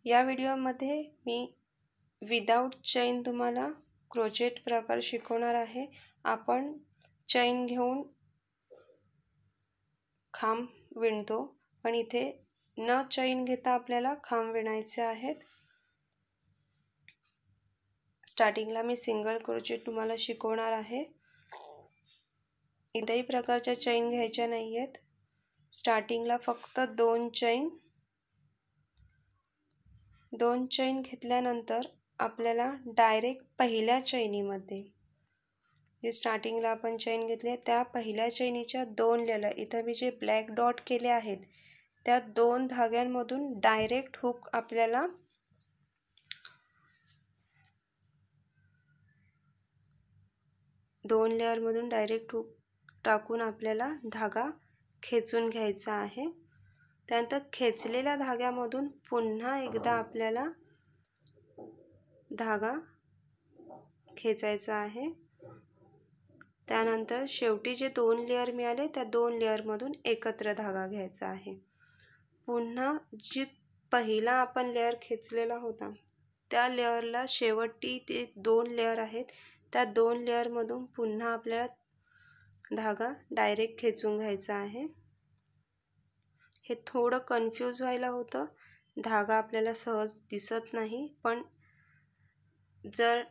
या व्हिडिओमध्ये me without चैन तुम्हाला क्रोचेट प्रकार शिकवणार आहे। आपण चैन घेऊन खांब विणतो, पण इथे न चैन घेता आपल्याला खांब विणायचे आहेत। स्टार्टिंगला मी सिंगल क्रोचेट तुम्हाला शिकवणार आहे। इथेही प्रकारच्या चैन घ्यायच्या नाहीयेत। स्टार्टिंगला फक्त दोन चैन घेतल्यानंतर आपल्याला डायरेक्ट पहिल्या चैनीमध्ये जे स्टार्टिंगला आपण चैन घेतली त्या पहिल्या चैनीच्या दोन लेयर, इथं मी जे ब्लॅक डॉट केले आहेत त्या दोन धाग्यांमधून डायरेक्ट हुक आपल्याला दोन लेयर मधून डायरेक्ट हुक टाकून आपल्याला धागा खेचून घ्यायचा आहे। त्यानंतर खेचलेल्या धाग्यामधून पुन्हा एकदा आपल्याला धागा खेचायचा आहे। त्यानंतर शेवटी जे दोन लेयर मिळाले त्या दोन लेयर मधून एकत्र धागा घ्यायचा आहे। पुन्हा जी पहिला आपण लेयर खेचलेला होता त्या लेयरला शेवटी ते दोन लेयर आहेत त्या दोन लेयर मधून पुन्हा आपल्याला धागा डायरेक्ट खेचून घ्यायचा आहे। हे थोडं कन्फ्यूज व्हायला होतं, धागा आपल्याला सहज दिसत नाही, पण जर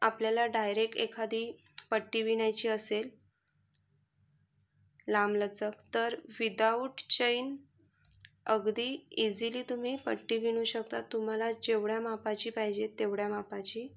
आपल्याला डायरेक्ट एखादी पट्टी विणायची असेल लांबलचक तर विदाउट चैन अगदी इझिली तुम्ही पट्टी विणू शकता। तुम्हाला जेवढ्या मापाची पाहिजे तेवढ्या मापाची।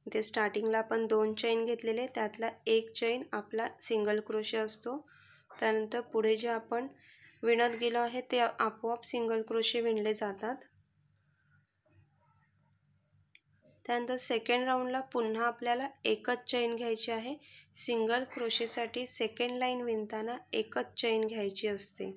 इथे स्टार्टिंगला आपण दोन चैन घेतलेले, त्यातला एक चैन आपला सिंगल क्रोशे असतो। त्यानंतर पुढे जे आपण विणत गेलो आहे ते आपोआप सिंगल क्रोशे विणले जातात। त्यानंतर सेकंड राऊंडला पुन्हा आपल्याला एकच चैन घ्यायची आहे। सिंगल क्रोशेसाठी सेकंड लाईन विणताना एकच चैन घ्यायची असते।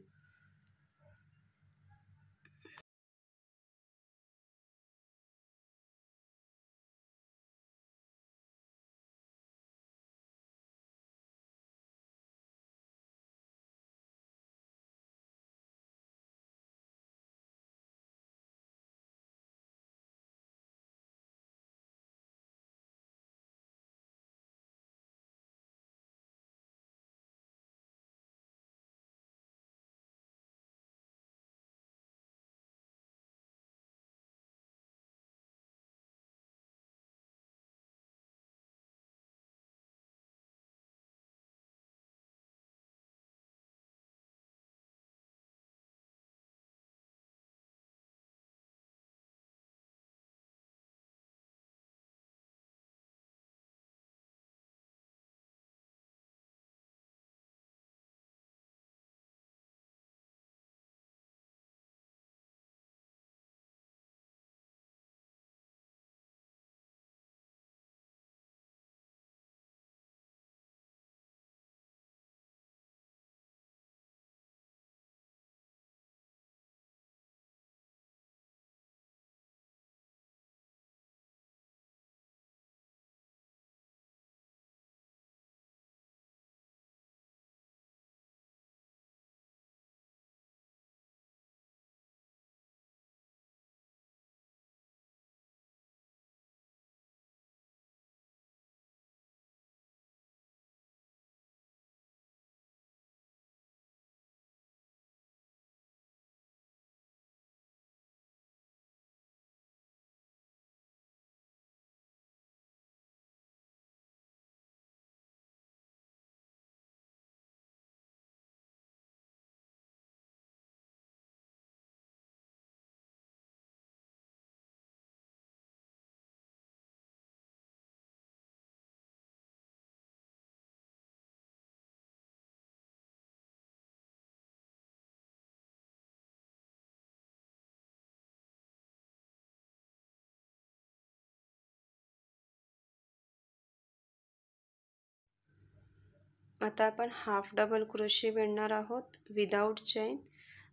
आता आपण हाफ डबल क्रोशे विणणार आहोत विदाउट चैन.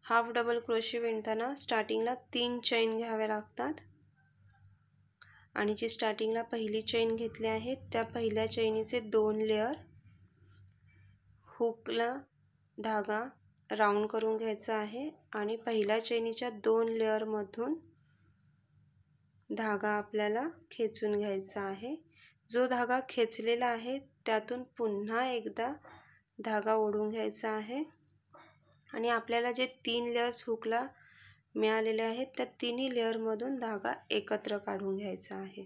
हाफ डबल क्रोशे विणताना स्टार्टिंगला 3 चैन घ्यावे लागतात आणि जी स्टार्टिंगला पहिली चैन घेतली आहे त्या पहिल्या चैनीचे 2 लेयर हुकला धागा राऊंड करून घ्यायचा आहे आणि पहिल्या चैनीच्या 2 लेयरमधून धागा आपल्याला खेचून घ्यायचा आहे. जो धागा खेचलेला आहे त्यातून पुन्हा एकदा धागा ओढून घ्यायचा आहे आणि आपल्याला जे 3 लेयर्स हुकला मिळालेले आहेत त्या तिन्ही लेयरमधून धागा एकत्र काढून घ्यायचा आहे.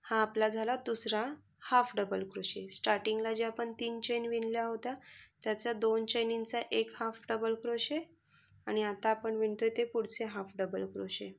हा आपला झाला दुसरा हाफ डबल क्रोशे. स्टार्टिंगला जे आपण 3 चैन विणल्या होत्या त्याचा 2 चैनींचा एक हाफ डबल क्रोशे आणि आता आपण विणतोय ते पुढचे हाफ डबल क्रोशे.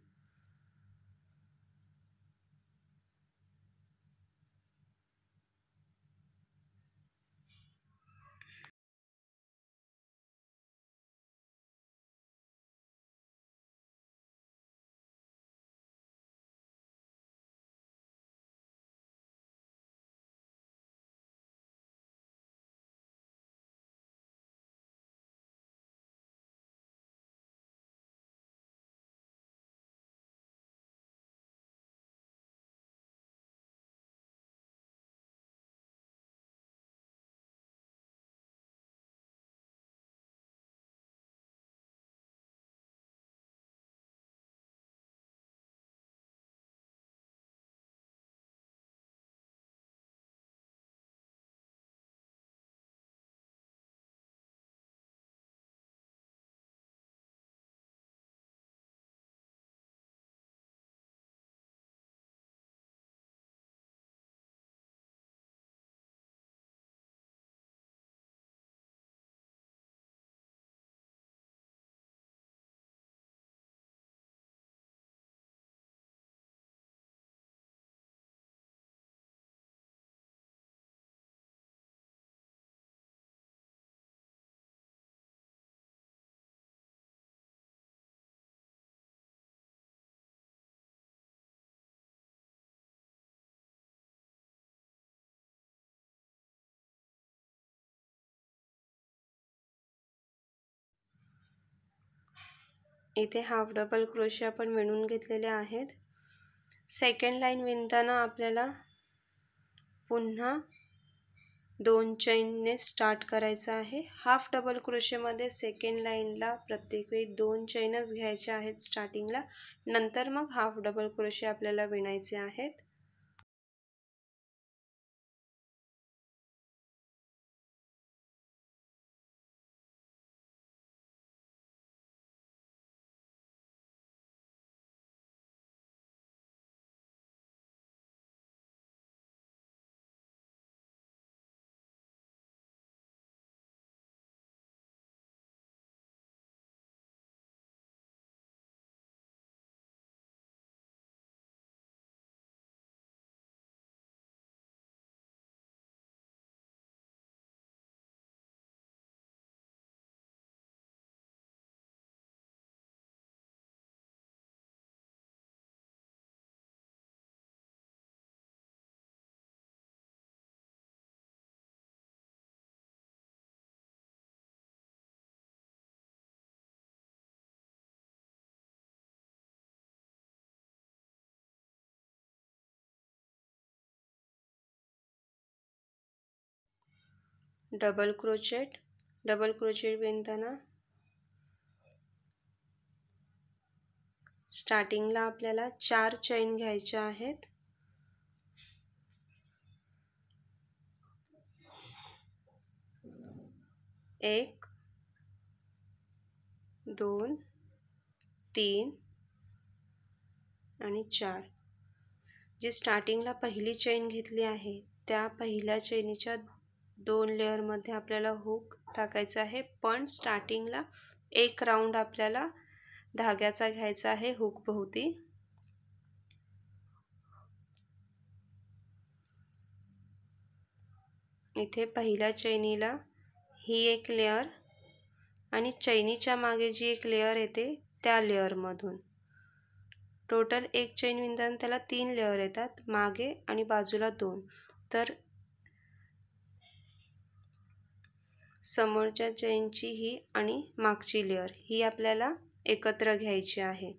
इथे हाफ डबल क्रोशे आपण विणून घेतलेले आहेत. सेकंड लाईन विणताना आपल्याला पुन्हा 2 चैनने स्टार्ट करायचं आहे. हाफ डबल क्रोशेमध्ये सेकंड लाईनला प्रत्येक वेळी 2 चैनच घ्यायच्या आहेत स्टार्टिंगला. नंतर मग हाफ डबल क्रोशे आपल्याला विणायचे आहेत. डबल क्रोचेट विणताना स्टार्टिंगला आपल्याला 4 चैन घ्यायच्या आहेत. 1 2 3 आणि 4. जी स्टार्टिंगला पहिली चैन घेतली आहे त्या पहिल्या चैनीच्या 2 लेअरमध्ये आपल्याला हुक टाकायचा आहे, पण स्टार्टिंगला एक राऊंड आपल्याला धाग्याचा घ्यायचा आहे हुक भोवती. इथे पहिल्या चैनीला ही एक लेअर आणि चैनीच्या मागे जी एक लेअर येते त्या लेअरमधून टोटल एक चैन विणताना त्याला 3 लेअर येतात, मागे आणि बाजूला 2. तर समोरच्या चेनची ही आणि मागची लेअर ही आपल्याला एकत्र घ्यायची आहे.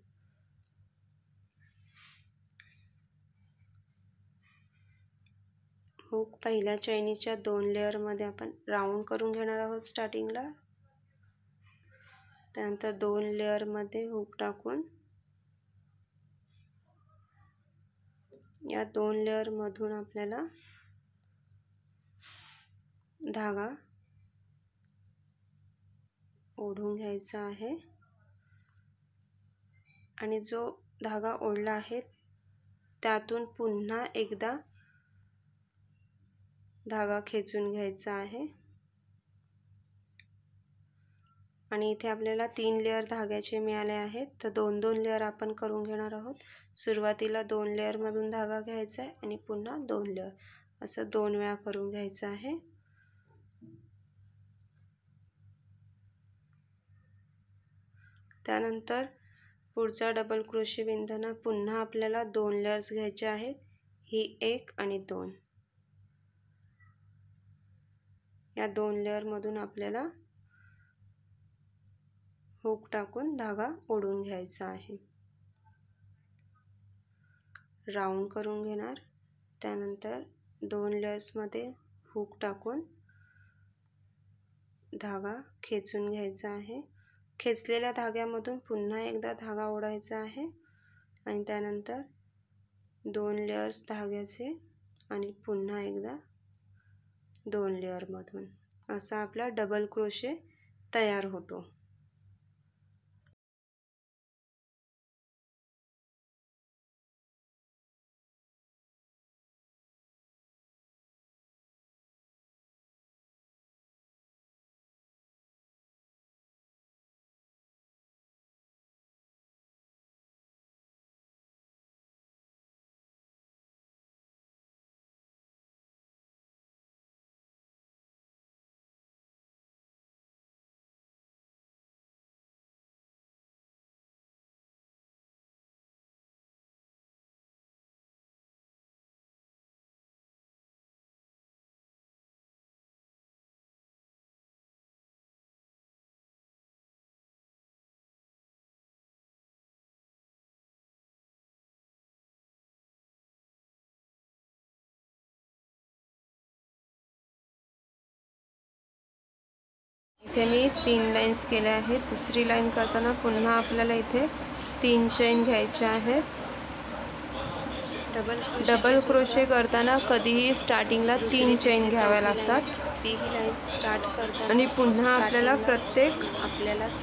हुक पहिल्या चैनीच्या 2 लेअरमध्ये आपण राऊंड करून घेणार आहोत स्टार्टिंगला. त्यानंतर 2 लेअरमध्ये हुक टाकून या 2 लेअरमधून आपल्याला धागा ओढून घ्यायचा आहे आणि जो धागा ओढला आहे त्यातून पुन्हा एकदा धागा खेचून घ्यायचा आहे. आणि इथे आपल्याला 3 लेअर धाग्याचे मिळाले आहेत, तर 2-2 लेअर आपण करून घेणार आहोत. सुरुवातीला 2 लेअरमधून धागा घ्यायचा आहे आणि पुन्हा 2 लेअर असं 2 वेळा करून घ्यायचं आहे. त्यानंतर पुढचा डबल क्रोशे विणताना पुन्हा आपल्याला 2 लेअर्स घ्यायचे आहेत. ही 1 आणि 2 या 2 लेअरमधून आपल्याला हुक टाकून धागा ओढून घ्यायचा आहे. राऊंड करून घेणार. त्यानंतर 2 लेअर्समध्ये हुक टाकून धागा खेचून घ्यायचा आहे. खेचलेल्या धाग्यामधून पुन्हा एकदा धागा ओढायचा आहे आणि त्यानंतर 2 लेअर्स धाग्याचे आणि पुन्हा एकदा 2 लेअरमधून असा आपला डबल क्रोशे तयार होतो. इथे मी 3 लाईन्स केल्या आहेत. दुसरी लाईन करताना पुन्हा आपल्याला इथे 3 चेन घ्यायच्या आहेत. डबल क्रोशे करताना कधीही स्टार्टिंगला 3 चेन घ्याव्या लागतात. ही लाईन स्टार्ट करताना आणि पुन्हा आपल्याला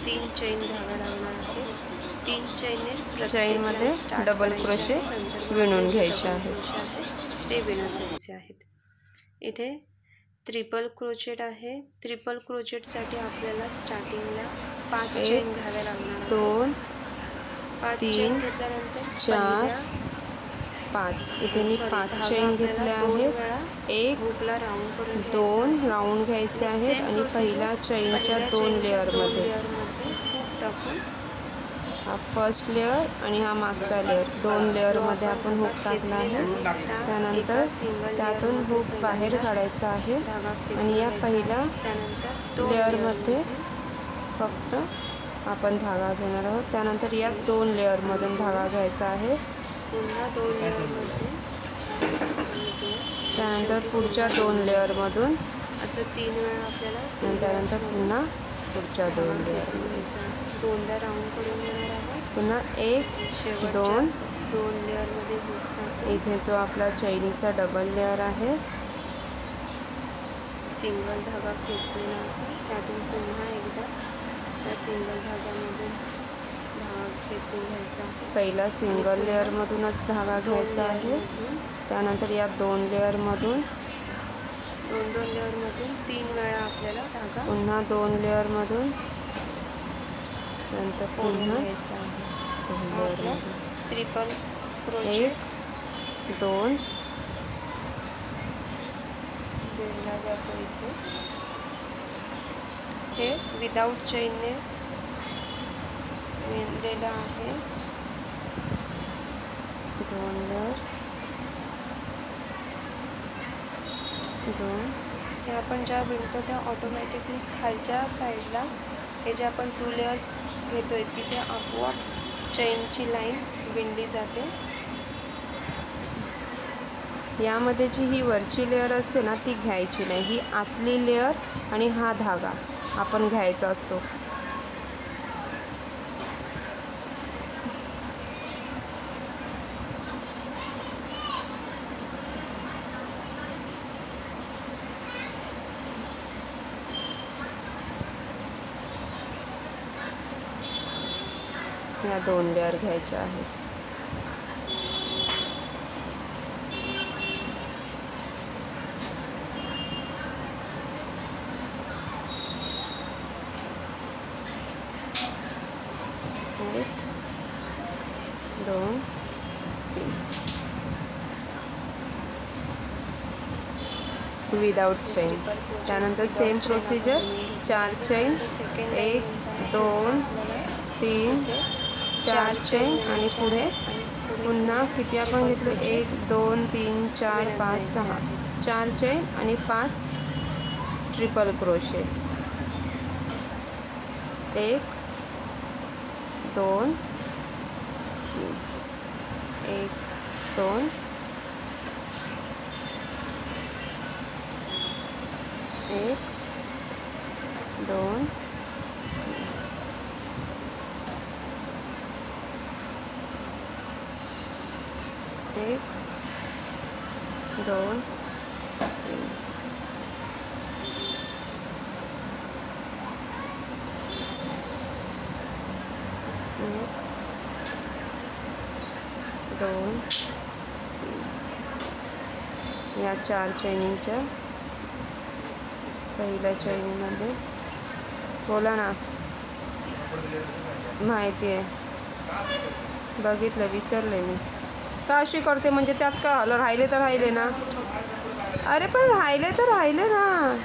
3 चेन घ्याव्या लागणार आहे. 3 चेननेच चेनमध्ये डबल क्रोशे विणून घ्यायचे आहेत. ते विणत जायचे आहेत. इथे ट्रिपल क्रोचेट आहे. ट्रिपल क्रोचेटसाठी आपल्याला स्टार्टिंगला 5 चेन घ्याव्या लागणार. 2 3 घेतल्यानंतर 4 5 इथे मी 5 चेन घेतल्या आहेत. 1 हुकला राऊंड करून 2 राऊंड घ्यायचे आहेत आणि पहिल्या चेनच्या 2 लेअरमध्ये हुक टाकून हा फर्स्ट लेअर आणि हा मागचा लेअर 2 लेअरमध्ये आपण हुक टाकला आहे. त्यानंतर त्यातून हुक बाहेर काढायचा आहे आणि या पहिल्या लेअरमध्ये फक्त आपण धागा घेणार आहोत. त्यानंतर या 2 लेअरमधून धागा घ्यायचा आहे. पुन्हा 2 लेअरमध्ये त्यानंतर पुढच्या 2 लेअरमधून असं 3 वेळा आपल्याला आणि त्यानंतर पुन्हा पुढच्या 2 लेअर दोनदा राऊंड करून घेणार आहोत. पुन्हा 1 2 लेअरमध्ये हुक टाकून इथे जो आपला चैनीचा डबल लेअर आहे सिंगल धागा खेचलेला आहे. त्यातून पुन्हा एकदा त्या सिंगल धाग्यामधून धागा खेचून घ्यायचा आहे. पहिला सिंगल लेअरमधूनच धागा घ्यायचा आहे. त्यानंतर या 2 लेअरमधून 2 लेअरमधून 3 वेळा आपल्याला धागा पुन्हा 2 लेअरमधून नंतर पुन्हा घ्यायचा आहे. ट्रिपल क्रोचेट 1 2 विणला जातो. इथे हे विदाऊट चेनने विणलेलं आहे. 2 लेअर 2 हे आपण ज्या विणतो त्या ऑटोमॅटिकली खालच्या साईडला हे जे आपण 2 लेयर्स घेतोय तिथे आपोआप चेनची लाईन विणली जाते. यामध्ये जी ही वरची लेयर असते ना ती घ्यायची नाही, ही आतली लेयर आणि हा धागा आपण घ्यायचा असतो. या 2 लेयर घ्यायच्या आहेत. एक, 2, 3 विदाउट चेन. त्यानंतर सेम प्रोसिजर 4 चेन, 1, 2, 3, 4 चेन आणि पुढे पुन्हा किती आपण घेतले 1, 2, 3, 4, 5, 6 4 चेन आणि 5 ट्रिपल क्रोशे. 1, 2, 3 1, 2 1, 2 1, 2 3 1, 2 3 या 4 चैनींच्या पहिल्या चैनीमध्ये बोला ना. माहिती आहे, बघितलं, विसरले मी. का अशी करते म्हणजे त्यात काय आलं, राहिले तर राहिले ना. अरे पण राहिले तर राहिले ना.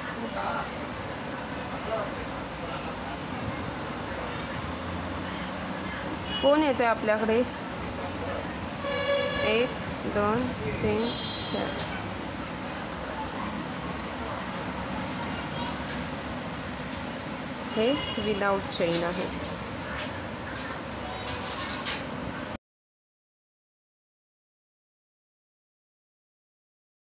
कोण येते आपल्याकडे. 1, 2, 3, 4 हे विदाउट चेन आहे.